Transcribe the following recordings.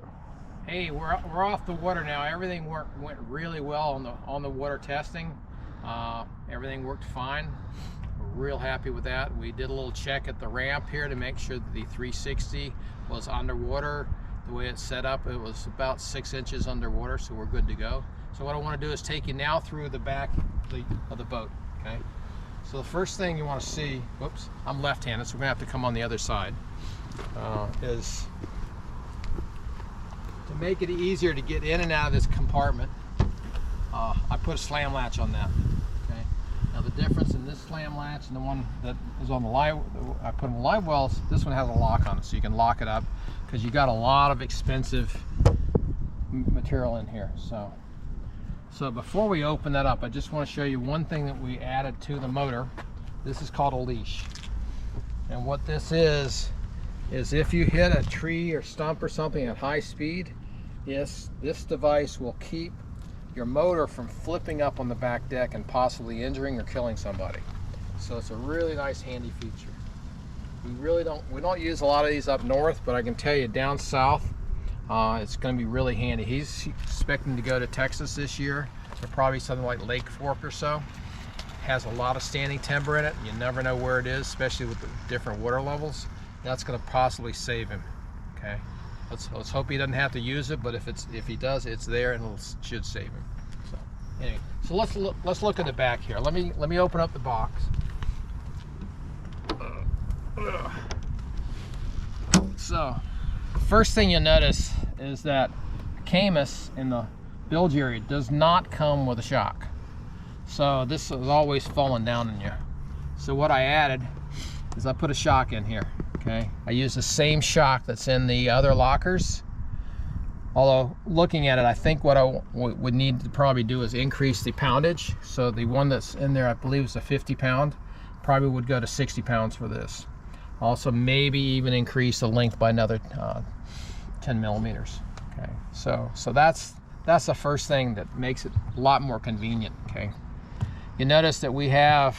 go. Hey, we're off the water now. Everything went really well on the water testing. Everything worked fine. We're real happy with that. We did a little check at the ramp here to make sure that the 360 was underwater. The way it's set up, it was about 6 inches underwater, so we're good to go. So what I want to do is take you now through the back of the boat, okay? So the first thing you want to see, whoops, I'm left-handed, so we're gonna have to come on the other side, is to make it easier to get in and out of this compartment. I put a slam latch on that. Okay. Now the difference in this slam latch and the one that is on the live, I put on the live wells, this one has a lock on it, so you can lock it up because you got a lot of expensive material in here. So before we open that up, I just want to show you one thing that we added to the motor. This is called a leash, and what this is if you hit a tree or stump or something at high speed, yes, this device will keep your motor from flipping up on the back deck and possibly injuring or killing somebody. So it's a really nice, handy feature. We don't use a lot of these up north, but I can tell you down south, it's going to be really handy. He's expecting to go to Texas this year, so probably something like Lake Fork or so. Has a lot of standing timber in it. You never know where it is, especially with the different water levels. That's going to possibly save him. Okay, let's hope he doesn't have to use it, but if he does, it's there and it should save him. So anyway, so let's look at the back here. Let me open up the box. So the first thing you'll notice is that Caymas in the bilge area does not come with a shock. So this is always falling down on you. So what I added is I put a shock in here. Okay, I use the same shock that's in the other lockers. Although looking at it, I think what I would need to probably do is increase the poundage. So the one that's in there, I believe, is a 50 pound. Probably would go to 60 pounds for this. Also, maybe even increase the length by another 10 millimeters. Okay, so that's the first thing that makes it a lot more convenient. Okay, you notice that we have,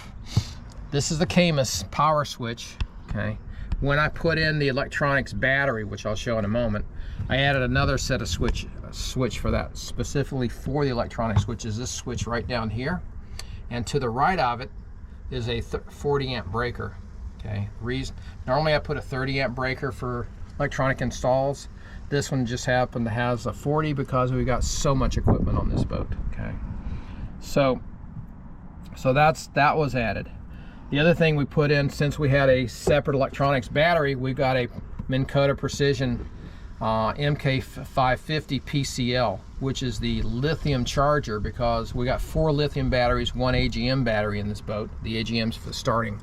this is the Caymas power switch. Okay, when I put in the electronics battery, which I'll show in a moment, I added another set of switch for that, specifically for the electronics, which is this switch right down here, and to the right of it is a 40 amp breaker. Okay, normally I put a 30 amp breaker for electronic installs. This one just happened to have a 40 because we got so much equipment on this boat. Okay, so that was added. The other thing we put in, since we had a separate electronics battery, we've got a Minn Kota Precision MK550 PCL, which is the lithium charger, because we got 4 lithium batteries, 1 AGM battery in this boat. The AGM's for starting,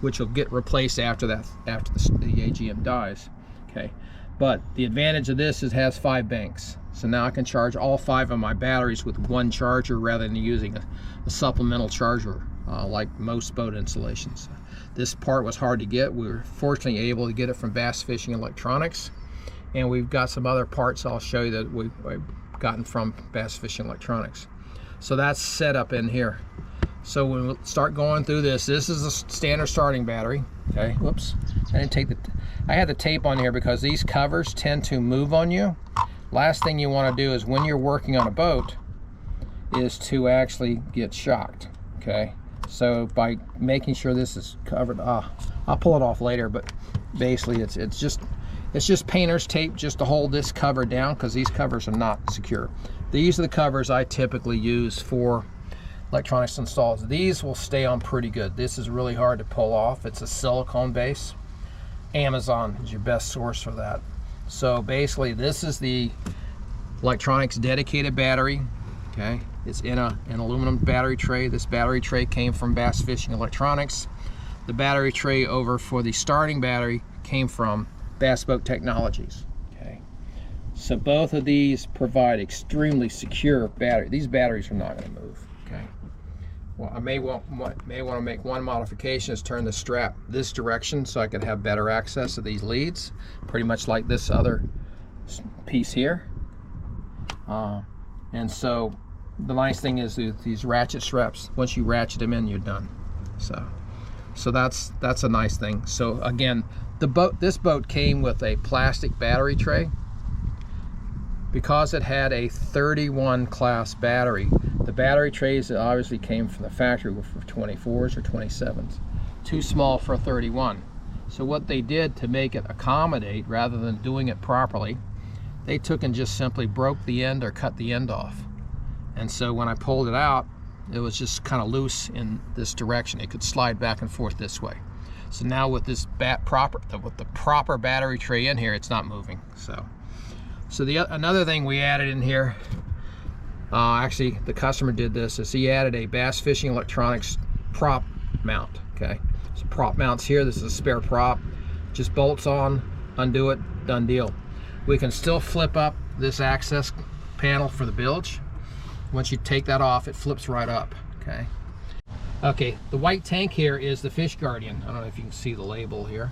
which will get replaced after the AGM dies. Okay, but the advantage of this is it has 5 banks, so now I can charge all 5 of my batteries with one charger rather than using a supplemental charger like most boat installations. This part was hard to get. We were fortunately able to get it from Bass Fishing Electronics, and we've got some other parts I'll show you that we've gotten from Bass Fishing Electronics. So that's set up in here. So when we start going through this is a standard starting battery. Okay, whoops, I had the tape on here because these covers tend to move on you. Last thing you want to do is, when you're working on a boat, is to actually get shocked. Okay, so by making sure this is covered, I'll pull it off later, but basically it's just painter's tape just to hold this cover down, because these covers are not secure. These are the covers I typically use for electronics installs. These will stay on pretty good. This is really hard to pull off. It's a silicone base. Amazon is your best source for that. So basically this is the electronics dedicated battery. Okay, it's in an aluminum battery tray. This battery tray came from Bass Fishing Electronics. The battery tray over for the starting battery came from Bass Boat Technologies. Okay, so both of these provide extremely secure battery. These batteries are not going to move. Okay, well, I may want to make one modification, is turn the strap this direction so I could have better access to these leads, pretty much like this other piece here. And so the nice thing is these ratchet straps, once you ratchet them in, you're done. So that's a nice thing. So again, this boat came with a plastic battery tray, because it had a 31 class battery, the battery trays that obviously came from the factory were for 24s or 27s. Too small for a 31. So what they did to make it accommodate, rather than doing it properly, they took and just simply broke the end or cut the end off. And so when I pulled it out, it was just kind of loose in this direction. It could slide back and forth this way. So now with this with the proper battery tray in here, it's not moving. So another thing we added in here, actually the customer did this, is he added a bass fishing electronics prop mount. Okay, so prop mounts here. This is a spare prop. Just bolts on, undo it, done deal. We can still flip up this access panel for the bilge. Once you take that off, it flips right up. Okay, the white tank here is the Fish Guardian. I don't know if you can see the label here,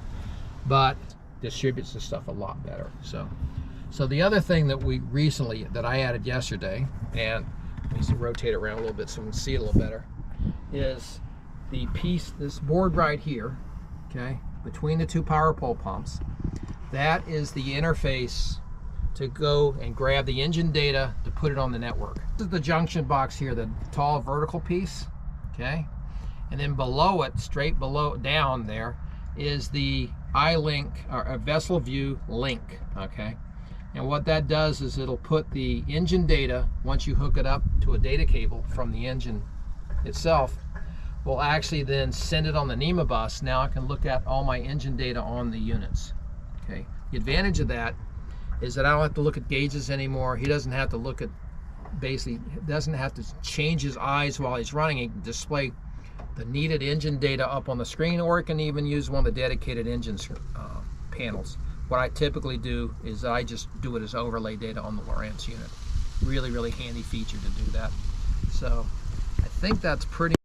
but distributes the stuff a lot better. So the other thing that I added yesterday, and let me rotate it around a little bit so we can see it a little better, is the piece, this board right here, okay, between the two power pole pumps. That is the interface to go and grab the engine data to put it on the network. This is the junction box here, the tall vertical piece, okay? And then below it, straight below, down there, is the iLink, or a vessel view link, okay? And what that does is it'll put the engine data, once you hook it up to a data cable from the engine itself, will actually then send it on the NEMA bus. Now I can look at all my engine data on the units, okay? The advantage of that is that I don't have to look at gauges anymore. He doesn't have to look at, basically, doesn't have to change his eyes while he's running. He can display the needed engine data up on the screen, or he can even use one of the dedicated engine panels. What I typically do is I just do it as overlay data on the Lowrance unit. Really, really handy feature to do that. So I think that's pretty